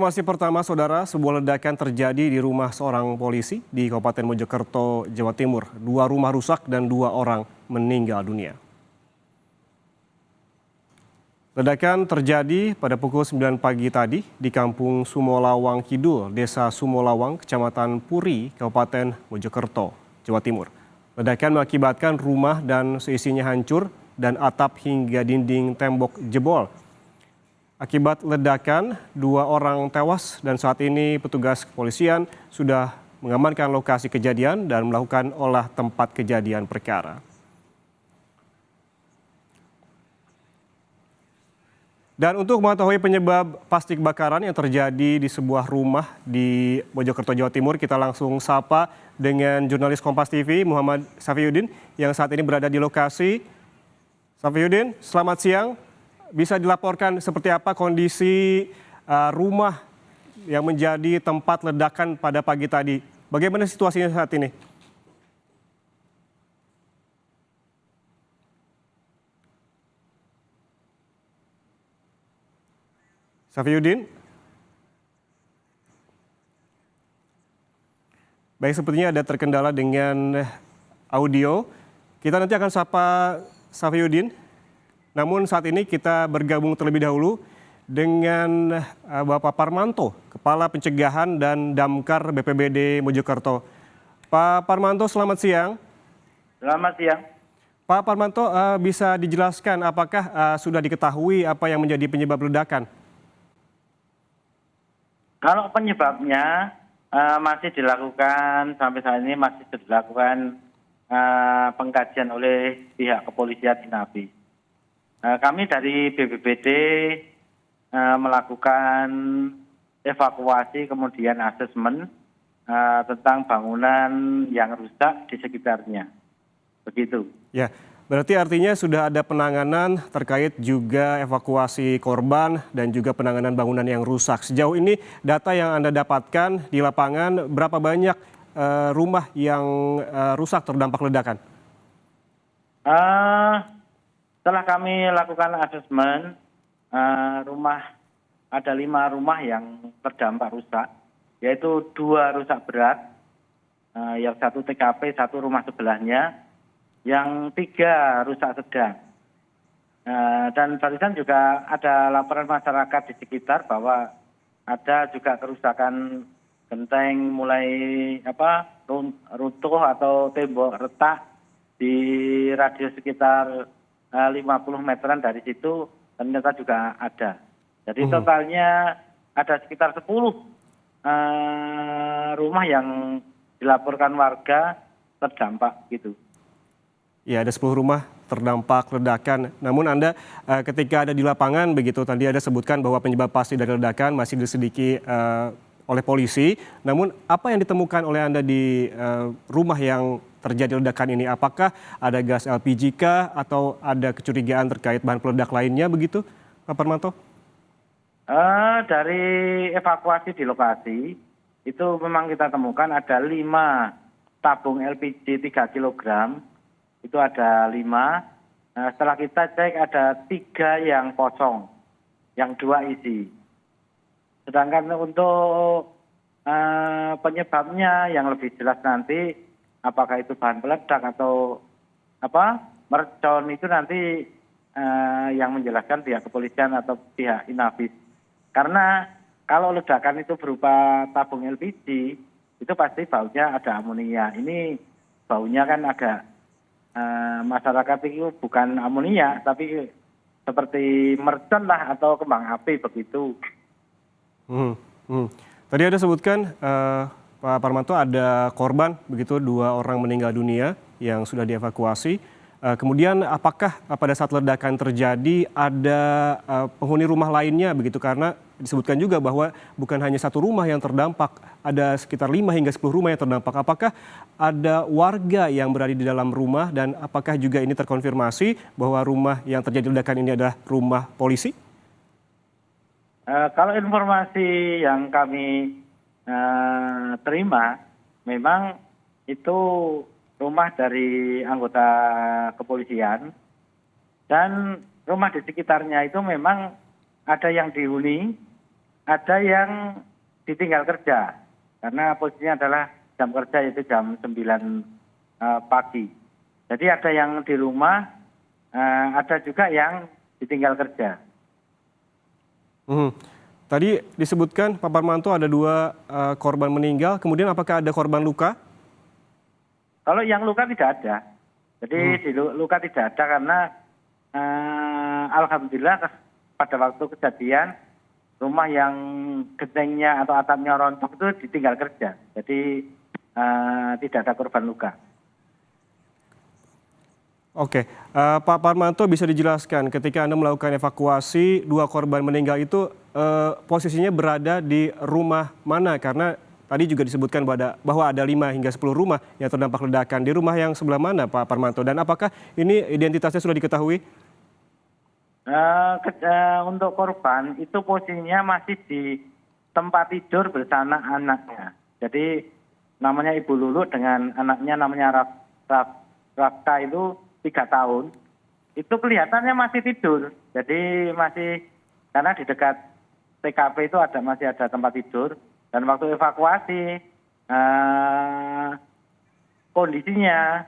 Informasi pertama, Saudara, sebuah ledakan terjadi di rumah seorang polisi di Kabupaten Mojokerto, Jawa Timur. 2 rumah rusak dan 2 orang meninggal dunia. Ledakan terjadi pada pukul 9 pagi tadi di Kampung Sumolawang Kidul, Desa Sumolawang, Kecamatan Puri, Kabupaten Mojokerto, Jawa Timur. Ledakan mengakibatkan rumah dan seisinya hancur dan atap hingga dinding tembok jebol. Akibat ledakan, 2 orang tewas dan saat ini petugas kepolisian sudah mengamankan lokasi kejadian dan melakukan olah tempat kejadian perkara. Dan untuk mengetahui penyebab pasti kebakaran yang terjadi di sebuah rumah di Mojokerto, Jawa Timur, kita langsung sapa dengan jurnalis Kompas TV Muhammad Safiuddin yang saat ini berada di lokasi. Safiuddin, selamat siang. Bisa dilaporkan seperti apa kondisi rumah yang menjadi tempat ledakan pada pagi tadi? Bagaimana situasinya saat ini? Safiuddin? Baik, sepertinya ada terkendala dengan audio. Kita nanti akan sapa Safiuddin. Namun saat ini kita bergabung terlebih dahulu dengan Bapak Parmanto, Kepala Pencegahan dan Damkar BPBD Mojokerto. Pak Parmanto, selamat siang. Selamat siang. Pak Parmanto, bisa dijelaskan apakah sudah diketahui apa yang menjadi penyebab ledakan? Kalau penyebabnya masih dilakukan, sampai saat ini masih dilakukan pengkajian oleh pihak kepolisian Inavis. Kami dari BPBD melakukan evakuasi kemudian asesmen tentang bangunan yang rusak di sekitarnya. Begitu. Ya, berarti artinya sudah ada penanganan terkait juga evakuasi korban dan juga penanganan bangunan yang rusak. Sejauh ini data yang Anda dapatkan di lapangan, berapa banyak rumah yang rusak terdampak ledakan? Setelah kami lakukan asesmen, ada 5 rumah yang terdampak rusak, yaitu 2 rusak berat, yang 1 TKP, 1 rumah sebelahnya, yang 3 rusak sedang. Dan barusan juga ada laporan masyarakat di sekitar bahwa ada juga kerusakan genteng mulai runtuh atau tembok retak di radius sekitar 50 meteran dari situ ternyata juga ada. Jadi totalnya ada sekitar 10 rumah yang dilaporkan warga terdampak gitu. Ya, ada 10 rumah terdampak ledakan. Namun Anda ketika ada di lapangan begitu, tadi ada sebutkan bahwa penyebab pasti dari ledakan masih diselidiki oleh polisi. Namun apa yang ditemukan oleh Anda di rumah yang terjadi ledakan ini? Apakah ada gas LPG kah atau ada kecurigaan terkait bahan peledak lainnya begitu, Pak Parmanto? Dari evakuasi di lokasi, itu memang kita temukan ada 5 tabung LPG 3 kg, itu ada 5. Setelah kita cek ada 3 yang kosong, yang 2 isi. Sedangkan untuk penyebabnya yang lebih jelas nanti, apakah itu bahan peledak atau mercon, itu nanti yang menjelaskan pihak kepolisian atau pihak Inavis. Karena kalau ledakan itu berupa tabung LPG, itu pasti baunya ada amonia. Ini baunya kan agak masyarakat itu bukan amonia, tapi seperti mercon lah atau kembang api begitu. Tadi ada sebutkan Pak Parmanto ada korban begitu, 2 orang meninggal dunia yang sudah dievakuasi. Kemudian apakah pada saat ledakan terjadi ada penghuni rumah lainnya begitu, karena disebutkan juga bahwa bukan hanya 1 rumah yang terdampak, ada sekitar 5 hingga 10 rumah yang terdampak. Apakah ada warga yang berada di dalam rumah dan apakah juga ini terkonfirmasi bahwa rumah yang terjadi ledakan ini adalah rumah polisi? Kalau informasi yang kami terima, memang itu rumah dari anggota kepolisian dan rumah di sekitarnya itu memang ada yang dihuni ada yang ditinggal kerja karena posisinya adalah jam kerja yaitu jam 9 pagi. Jadi ada yang di rumah, ada juga yang ditinggal kerja. Tadi disebutkan Pak Parmanto ada 2 korban meninggal, kemudian apakah ada korban luka? Kalau yang luka tidak ada. Jadi di luka tidak ada karena alhamdulillah pada waktu kejadian rumah yang gentengnya atau atapnya rontok itu ditinggal kerja. Jadi tidak ada korban luka. Oke, Pak Parmanto bisa dijelaskan ketika Anda melakukan evakuasi 2 korban meninggal itu posisinya berada di rumah mana? Karena tadi juga disebutkan bahwa ada 5 hingga 10 rumah yang terdampak ledakan. Di rumah yang sebelah mana Pak Parmanto? Dan apakah ini identitasnya sudah diketahui? Untuk korban itu posisinya masih di tempat tidur bersama anaknya. Jadi namanya Ibu Lulu dengan anaknya namanya Rafta itu 3 tahun. Itu kelihatannya masih tidur. Jadi masih karena di dekat TKP itu masih ada tempat tidur. Dan waktu evakuasi kondisinya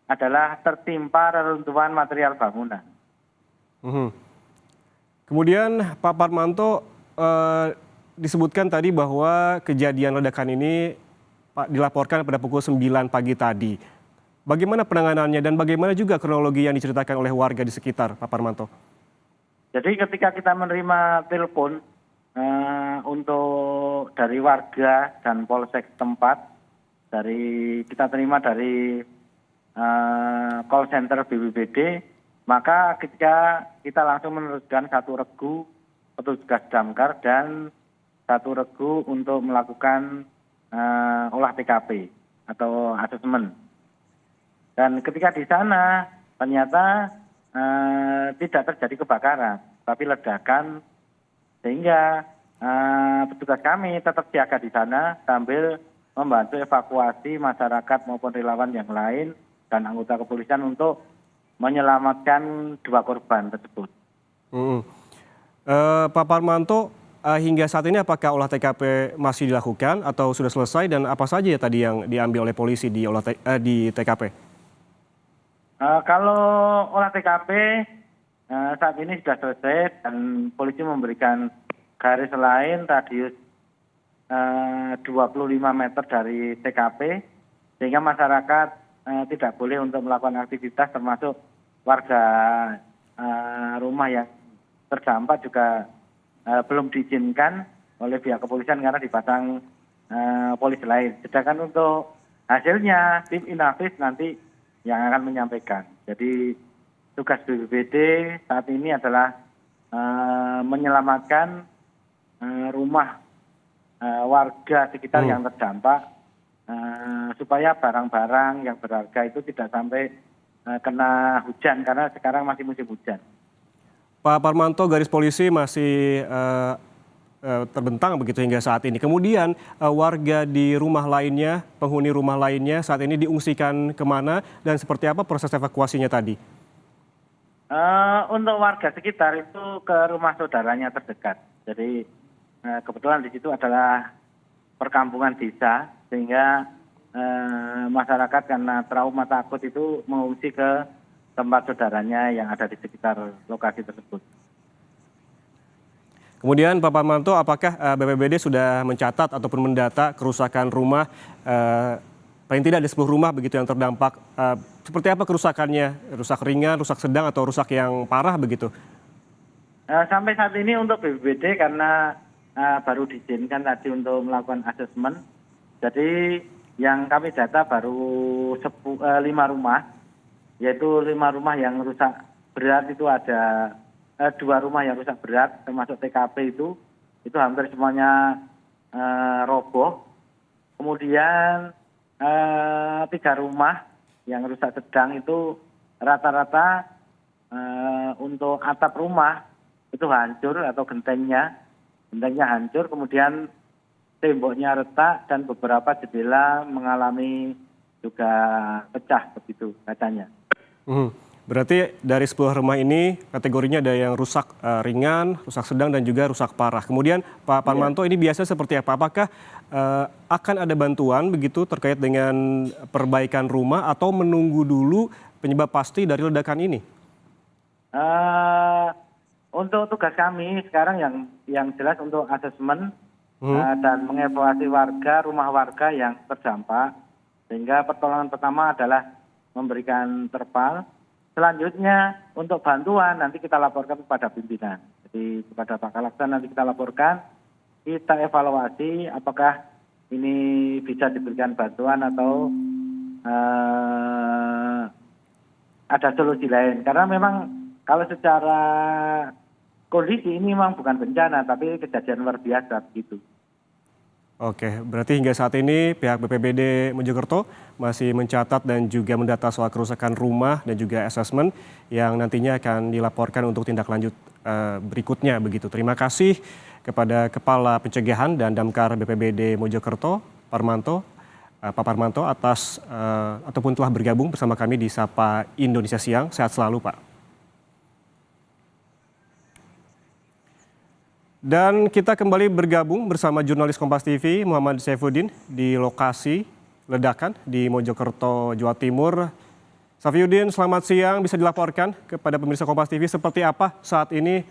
adalah tertimpa reruntuhan material bangunan. Kemudian Pak Parmanto disebutkan tadi bahwa kejadian ledakan ini dilaporkan pada pukul 9 pagi tadi. Bagaimana penanganannya dan bagaimana juga kronologi yang diceritakan oleh warga di sekitar, Pak Parmanto? Jadi ketika kita menerima telepon untuk dari warga dan polsek tempat, kita terima dari call center BPBD, maka ketika kita langsung meneruskan 1 regu petugas damkar dan 1 regu untuk melakukan olah TKP atau asesmen. Dan ketika di sana ternyata tidak terjadi kebakaran, tapi ledakan, sehingga petugas kami tetap siaga di sana sambil membantu evakuasi masyarakat maupun relawan yang lain dan anggota kepolisian untuk menyelamatkan 2 korban tersebut. Pak Parmanto, hingga saat ini apakah olah TKP masih dilakukan atau sudah selesai dan apa saja ya tadi yang diambil oleh polisi di TKP? Kalau olah TKP saat ini sudah selesai dan polisi memberikan garis lain radius 25 meter dari TKP sehingga masyarakat tidak boleh untuk melakukan aktivitas termasuk warga rumah yang terdampak juga belum diizinkan oleh pihak kepolisian karena dipasang polisi lain. Sedangkan untuk hasilnya tim Inavis nanti yang akan menyampaikan. Jadi tugas BPBD saat ini adalah menyelamatkan rumah warga sekitar yang terdampak supaya barang-barang yang berharga itu tidak sampai kena hujan karena sekarang masih musim hujan. Pak Parmanto, garis polisi masih terbentang begitu hingga saat ini. Kemudian warga di rumah lainnya, penghuni rumah lainnya saat ini diungsikan kemana dan seperti apa proses evakuasinya tadi? Untuk warga sekitar itu ke rumah saudaranya terdekat. Jadi kebetulan di situ adalah perkampungan desa sehingga masyarakat karena trauma takut itu mengungsi ke tempat saudaranya yang ada di sekitar lokasi tersebut. Kemudian Pak Parmanto, apakah BPBD sudah mencatat ataupun mendata kerusakan rumah, paling tidak ada 10 rumah begitu yang terdampak. Seperti apa kerusakannya? Rusak ringan, rusak sedang, atau rusak yang parah begitu? Sampai saat ini untuk BPBD karena baru diizinkan tadi untuk melakukan asesmen. Jadi yang kami data baru 5 rumah, yaitu 5 rumah yang rusak berat itu ada 2 rumah yang rusak berat termasuk TKP itu hampir semuanya roboh. Kemudian 3 rumah yang rusak sedang itu rata-rata untuk atap rumah itu hancur atau gentengnya hancur, kemudian temboknya retak dan beberapa jendela mengalami juga pecah begitu kacanya. Berarti dari 10 rumah ini kategorinya ada yang rusak ringan, rusak sedang, dan juga rusak parah. Kemudian Pak Parmanto, ini biasa seperti apa? Apakah akan ada bantuan begitu terkait dengan perbaikan rumah atau menunggu dulu penyebab pasti dari ledakan ini? Untuk tugas kami sekarang yang jelas untuk asesmen dan mengevakuasi rumah warga yang terdampak. Sehingga pertolongan pertama adalah memberikan terpal. Selanjutnya untuk bantuan nanti kita laporkan kepada pimpinan. Jadi kepada Pak Kalaksan nanti kita laporkan, kita evaluasi apakah ini bisa diberikan bantuan atau ada solusi lain. Karena memang kalau secara kondisi ini memang bukan bencana, tapi kejadian luar biasa begitu. Oke, berarti hingga saat ini pihak BPBD Mojokerto masih mencatat dan juga mendata soal kerusakan rumah dan juga asesmen yang nantinya akan dilaporkan untuk tindak lanjut berikutnya begitu. Terima kasih kepada Kepala Pencegahan dan Damkar BPBD Mojokerto, Pak Parmanto atas ataupun telah bergabung bersama kami di Sapa Indonesia Siang. Sehat selalu, Pak. Dan kita kembali bergabung bersama jurnalis Kompas TV Muhammad Saifuddin di lokasi ledakan di Mojokerto, Jawa Timur. Saifuddin, selamat siang. Bisa dilaporkan kepada pemirsa Kompas TV seperti apa saat ini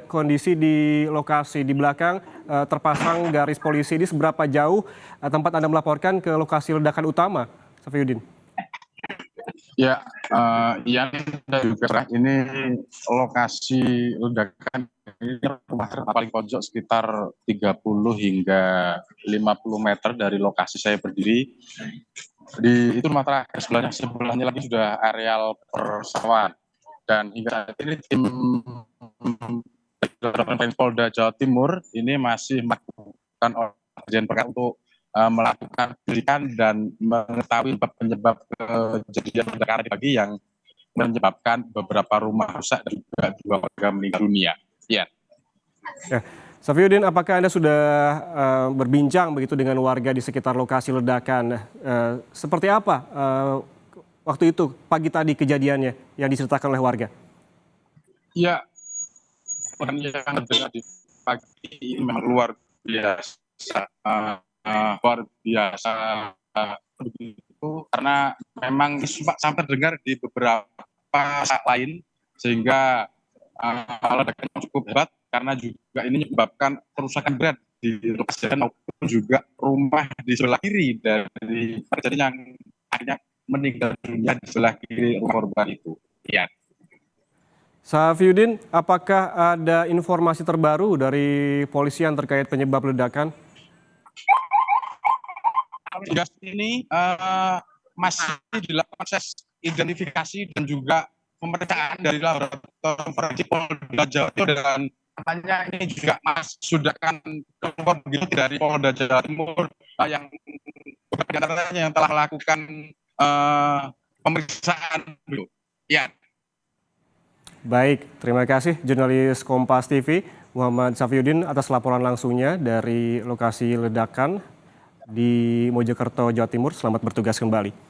kondisi di lokasi di belakang terpasang garis polisi ini, seberapa jauh tempat Anda melaporkan ke lokasi ledakan utama, Saifuddin? Ya, yang juga ini lokasi ledakan ini paling pojok sekitar 30 hingga 50 meter dari lokasi saya berdiri. Itu rumah terakhir, sebelahnya lagi sudah areal persawahan. Dan hingga saat ini tim Polda Jawa Timur ini masih melakukan urgen perkara untuk melakukan penyelidikan dan mengetahui penyebab kejadian ledakan pagi yang menyebabkan beberapa rumah rusak dan juga 2 warga meninggal dunia. Ya. Saifuddin, apakah Anda sudah berbincang begitu dengan warga di sekitar lokasi ledakan? Seperti apa waktu itu pagi tadi kejadiannya yang diceritakan oleh warga? Ya, yang terjadi di pagi ini memang luar biasa. Begitu karena memang sampai dengar di beberapa saat lain sehingga ledakan cukup hebat karena juga ini menyebabkan kerusakan berat di lokasi maupun juga rumah di sebelah kiri dari kejadian yang akhirnya meninggal dunia di sebelah kiri korban itu. Ya. Saifuddin, apakah ada informasi terbaru dari polisian terkait penyebab ledakan? Hingga ini masih dilakukan proses identifikasi dan juga pemeriksaan dari laboratorium forensik Polda Jawa Timur, dan katanya ini juga sudah akan keluar dari Polda Jawa Timur yang telah melakukan pemeriksaan. Ya. Baik, terima kasih jurnalis Kompas TV Muhammad Saifuddin atas laporan langsungnya dari lokasi ledakan di Mojokerto, Jawa Timur. Selamat bertugas kembali.